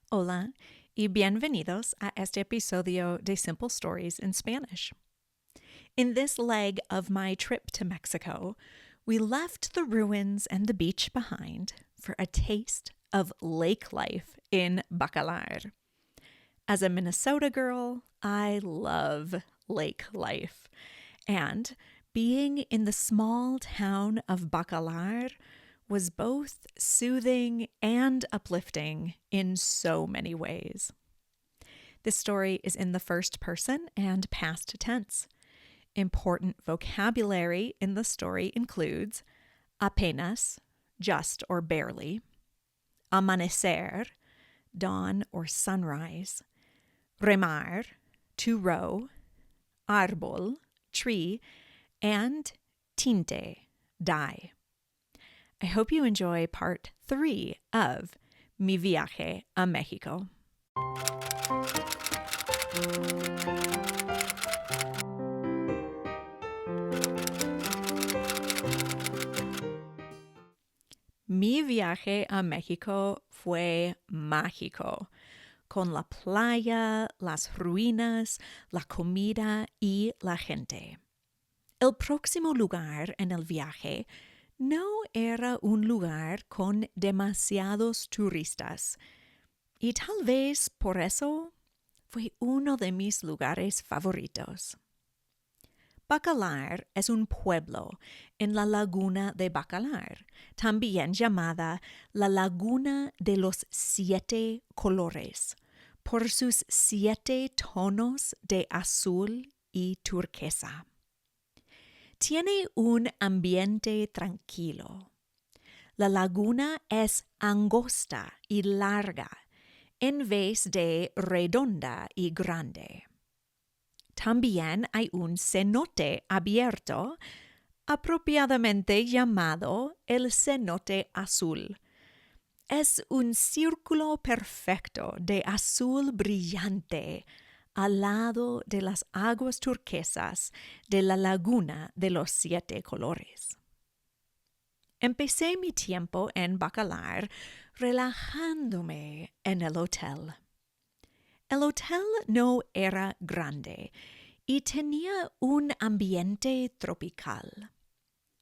Hola y bienvenidos a este episodio de Simple Stories in Spanish. In this leg of my trip to Mexico, we left the ruins and the beach behind for a taste of lake life in Bacalar. As a Minnesota girl, I love lake life. And being in the small town of Bacalar was both soothing and uplifting in so many ways. This story is in the first person and past tense. Important vocabulary in the story includes apenas, just or barely, amanecer, dawn or sunrise, remar, to row, árbol, tree, and tinte, dye. I hope you enjoy part 3 of Mi viaje a Mexico. Mi viaje a México fue mágico, con la playa, las ruinas, la comida y la gente. El próximo lugar en el viaje no era un lugar con demasiados turistas, y tal vez por eso fue uno de mis lugares favoritos. Bacalar es un pueblo en la laguna de Bacalar, también llamada la Laguna de los 7 colores, por sus 7 tonos de azul y turquesa. Tiene un ambiente tranquilo. La laguna es angosta y larga, en vez de redonda y grande. También hay un cenote abierto, apropiadamente llamado el cenote azul. Es un círculo perfecto de azul brillante al lado de las aguas turquesas de la Laguna de los 7 colores. Empecé mi tiempo en Bacalar relajándome en el hotel. El hotel no era grande y tenía un ambiente tropical.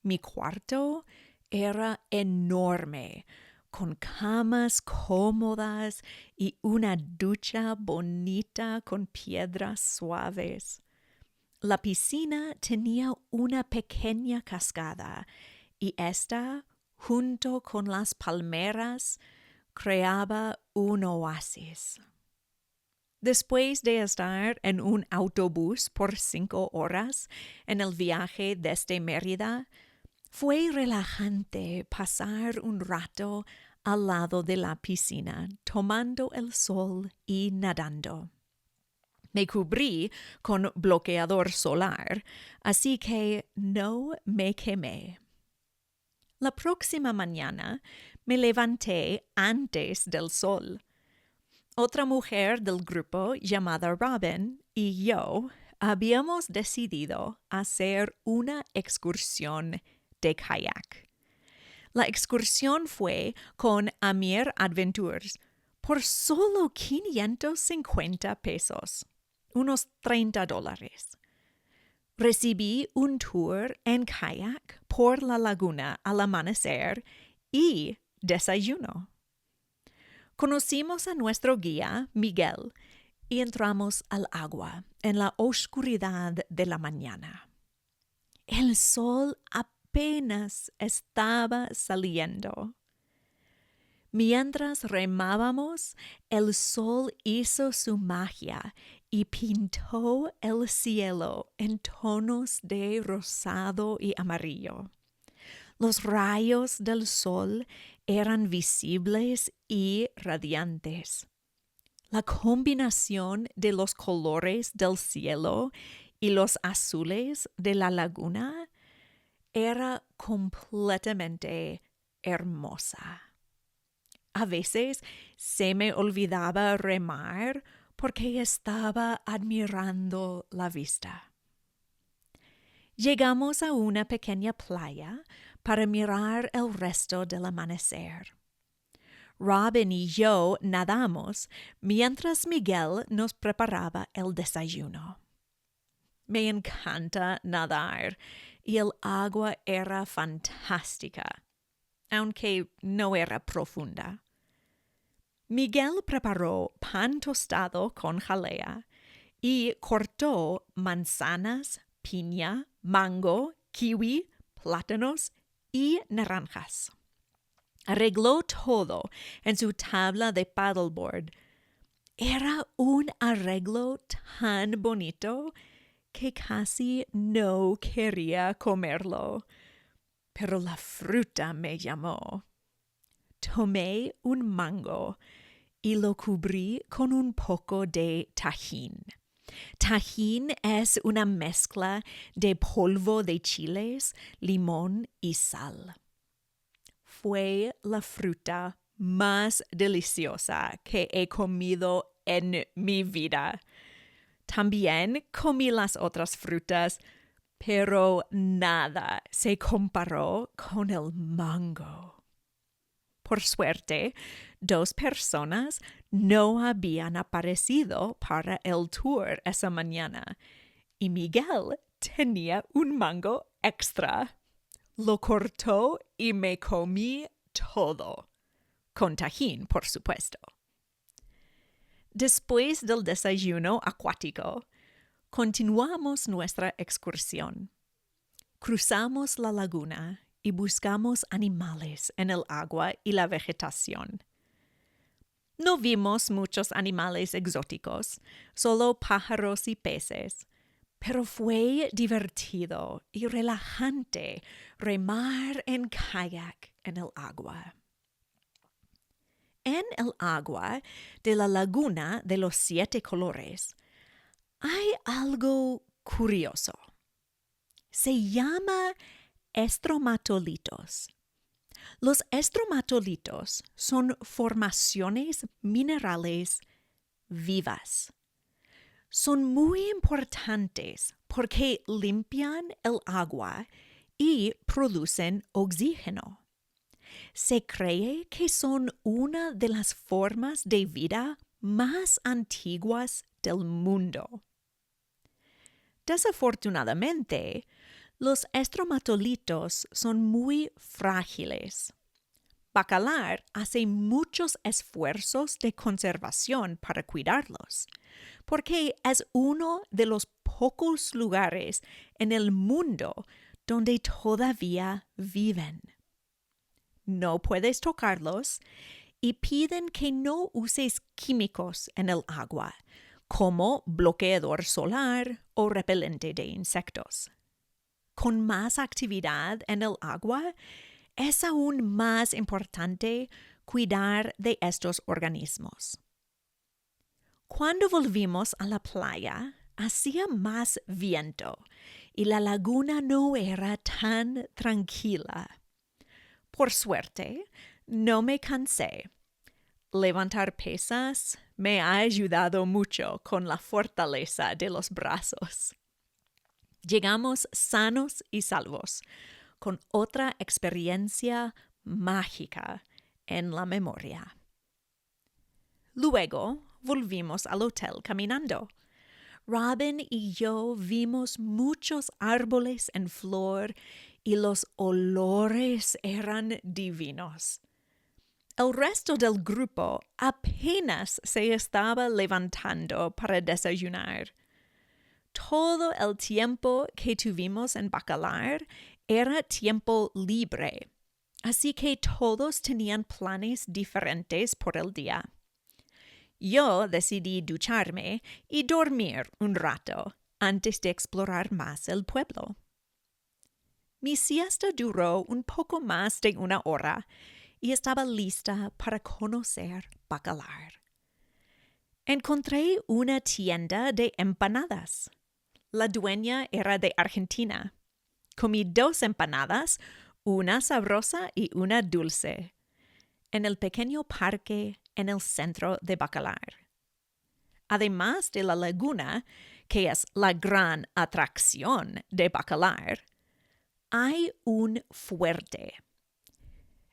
Mi cuarto era enorme, con camas cómodas y una ducha bonita con piedras suaves. La piscina tenía una pequeña cascada y esta, junto con las palmeras, creaba un oasis. Después de estar en un autobús por 5 horas en el viaje desde Mérida, fue relajante pasar un rato al lado de la piscina, tomando el sol y nadando. Me cubrí con bloqueador solar, así que no me quemé. La próxima mañana me levanté antes del sol. Otra mujer del grupo llamada Robin y yo habíamos decidido hacer una excursión de kayak. La excursión fue con Amir Adventures por solo 550 pesos, unos $30. Recibí un tour en kayak por la laguna al amanecer y desayuno. Conocimos a nuestro guía, Miguel, y entramos al agua en la oscuridad de la mañana. El sol apenas estaba saliendo. Mientras remábamos, el sol hizo su magia y pintó el cielo en tonos de rosado y amarillo. Los rayos del sol eran visibles y radiantes. La combinación de los colores del cielo y los azules de la laguna era completamente hermosa. A veces se me olvidaba remar porque estaba admirando la vista. Llegamos a una pequeña playa para mirar el resto del amanecer. Robin y yo nadamos mientras Miguel nos preparaba el desayuno. Me encanta nadar y el agua era fantástica, aunque no era profunda. Miguel preparó pan tostado con jalea y cortó manzanas, piña, mango, kiwi, plátanos y naranjas. Arregló todo en su tabla de paddleboard. Era un arreglo tan bonito que casi no quería comerlo, pero la fruta me llamó. Tomé un mango y lo cubrí con un poco de tajín. Tajín es una mezcla de polvo de chiles, limón y sal. Fue la fruta más deliciosa que he comido en mi vida. También comí las otras frutas, pero nada se comparó con el mango. Por suerte, 2 personas no habían aparecido para el tour esa mañana y Miguel tenía un mango extra. Lo cortó y me comí todo, con tajín, por supuesto. Después del desayuno acuático, continuamos nuestra excursión. Cruzamos la laguna y buscamos animales en el agua y la vegetación. No vimos muchos animales exóticos, solo pájaros y peces, pero fue divertido y relajante remar en kayak en el agua. En el agua de la laguna de los 7 colores hay algo curioso. Se llama estromatolitos. Los estromatolitos son formaciones minerales vivas. Son muy importantes porque limpian el agua y producen oxígeno. Se cree que son una de las formas de vida más antiguas del mundo. Desafortunadamente, los estromatolitos son muy frágiles. Bacalar hace muchos esfuerzos de conservación para cuidarlos, porque es uno de los pocos lugares en el mundo donde todavía viven. No puedes tocarlos y piden que no uses químicos en el agua, como bloqueador solar o repelente de insectos. Con más actividad en el agua, es aún más importante cuidar de estos organismos. Cuando volvimos a la playa, hacía más viento y la laguna no era tan tranquila. Por suerte, no me cansé. Levantar pesas me ha ayudado mucho con la fortaleza de los brazos. Llegamos sanos y salvos, con otra experiencia mágica en la memoria. Luego volvimos al hotel caminando. Robin y yo vimos muchos árboles en flor y los olores eran divinos. El resto del grupo apenas se estaba levantando para desayunar. Todo el tiempo que tuvimos en Bacalar era tiempo libre, así que todos tenían planes diferentes por el día. Yo decidí ducharme y dormir un rato antes de explorar más el pueblo. Mi siesta duró un poco más de 1 hora y estaba lista para conocer Bacalar. Encontré una tienda de empanadas. La dueña era de Argentina. Comí 2 empanadas, una sabrosa y una dulce, en el pequeño parque en el centro de Bacalar. Además de la laguna, que es la gran atracción de Bacalar, hay un fuerte.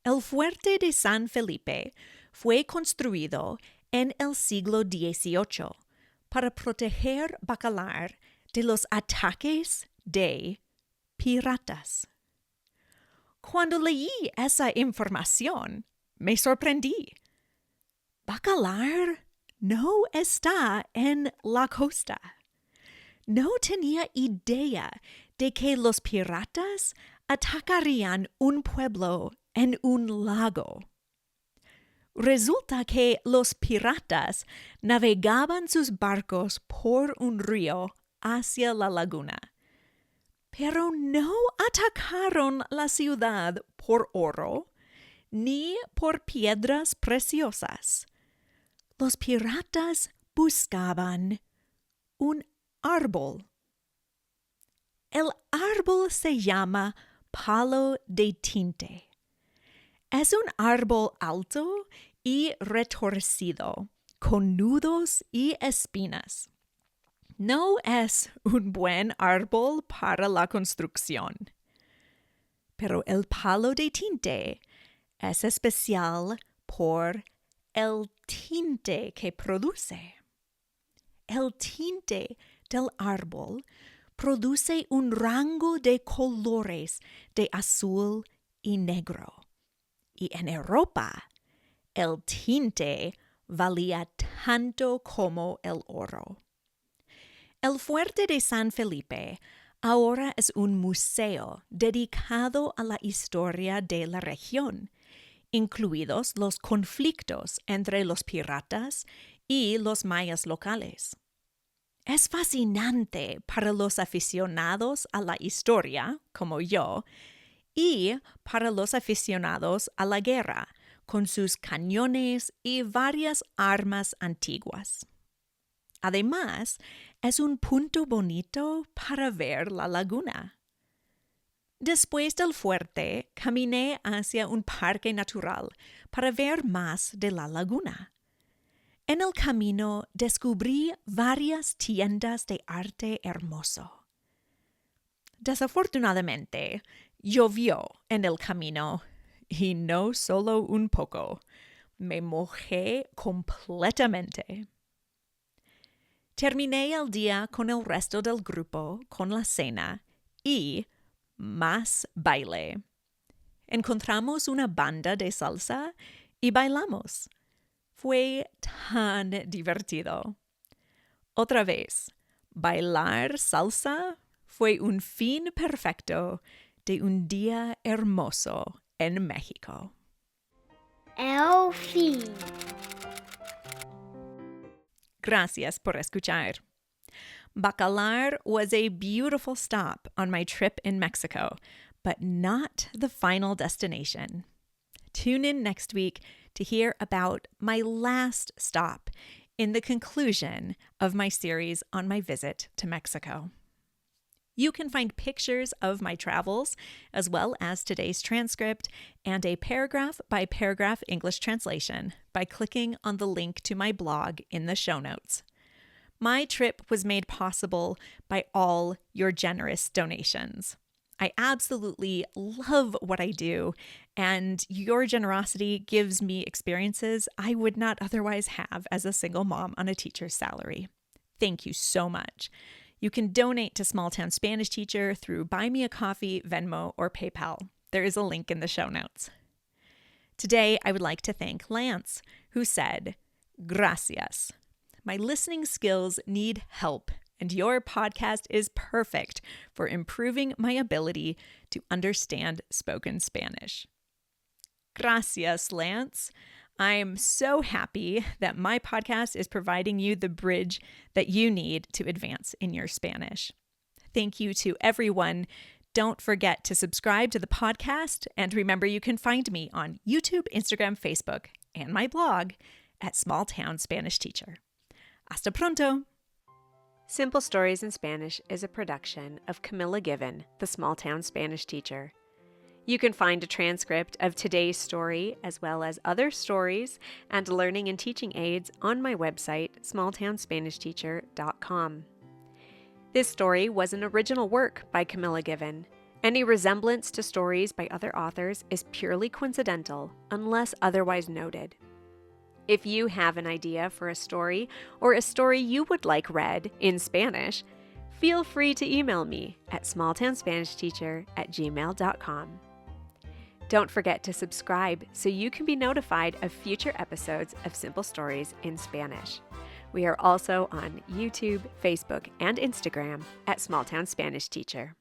El fuerte de San Felipe fue construido en el siglo XVIII para proteger Bacalar de los ataques de piratas. Cuando leí esa información, me sorprendí. Bacalar no está en la costa. No tenía idea de que los piratas atacarían un pueblo en un lago. Resulta que los piratas navegaban sus barcos por un río hacia la laguna, pero no atacaron la ciudad por oro ni por piedras preciosas. Los piratas buscaban un árbol. El árbol se llama palo de tinte. Es un árbol alto y retorcido, con nudos y espinas. No es un buen árbol para la construcción. Pero el palo de tinte es especial por el tinte que produce. El tinte del árbol produce un rango de colores de azul y negro. Y en Europa, el tinte valía tanto como el oro. El fuerte de San Felipe ahora es un museo dedicado a la historia de la región, incluidos los conflictos entre los piratas y los mayas locales. Es fascinante para los aficionados a la historia, como yo, y para los aficionados a la guerra, con sus cañones y varias armas antiguas. Además, es un punto bonito para ver la laguna. Después del fuerte, caminé hacia un parque natural para ver más de la laguna. En el camino descubrí varias tiendas de arte hermoso. Desafortunadamente, llovió en el camino, y no solo un poco. Me mojé completamente. Terminé el día con el resto del grupo, con la cena y más baile. Encontramos una banda de salsa y bailamos. Fue tan divertido. Otra vez, bailar salsa fue un fin perfecto de un día hermoso en México. El fin. Gracias por escuchar. Bacalar was a beautiful stop on my trip in Mexico, but not the final destination. Tune in next week to hear about my last stop in the conclusion of my series on my visit to Mexico. You can find pictures of my travels, as well as today's transcript and a paragraph-by-paragraph English translation by clicking on the link to my blog in the show notes. My trip was made possible by all your generous donations. I absolutely love what I do, and your generosity gives me experiences I would not otherwise have as a single mom on a teacher's salary. Thank you so much. You can donate to Small Town Spanish Teacher through Buy Me a Coffee, Venmo, or PayPal. There is a link in the show notes. Today, I would like to thank Lance, who said, "Gracias. My listening skills need help, and your podcast is perfect for improving my ability to understand spoken Spanish." Gracias, Lance. I am so happy that my podcast is providing you the bridge that you need to advance in your Spanish. Thank you to everyone. Don't forget to subscribe to the podcast, and remember you can find me on YouTube, Instagram, Facebook, and my blog at Small Town Spanish Teacher. Hasta pronto! Simple Stories in Spanish is a production of Camilla Given, the Small Town Spanish Teacher. You can find a transcript of today's story, as well as other stories and learning and teaching aids on my website, smalltownspanishteacher.com. This story was an original work by Camilla Given. Any resemblance to stories by other authors is purely coincidental, unless otherwise noted. If you have an idea for a story or a story you would like read in Spanish, feel free to email me at smalltownspanishteacher@gmail.com. Don't forget to subscribe so you can be notified of future episodes of Simple Stories in Spanish. We are also on YouTube, Facebook, and Instagram at Small Town Spanish Teacher.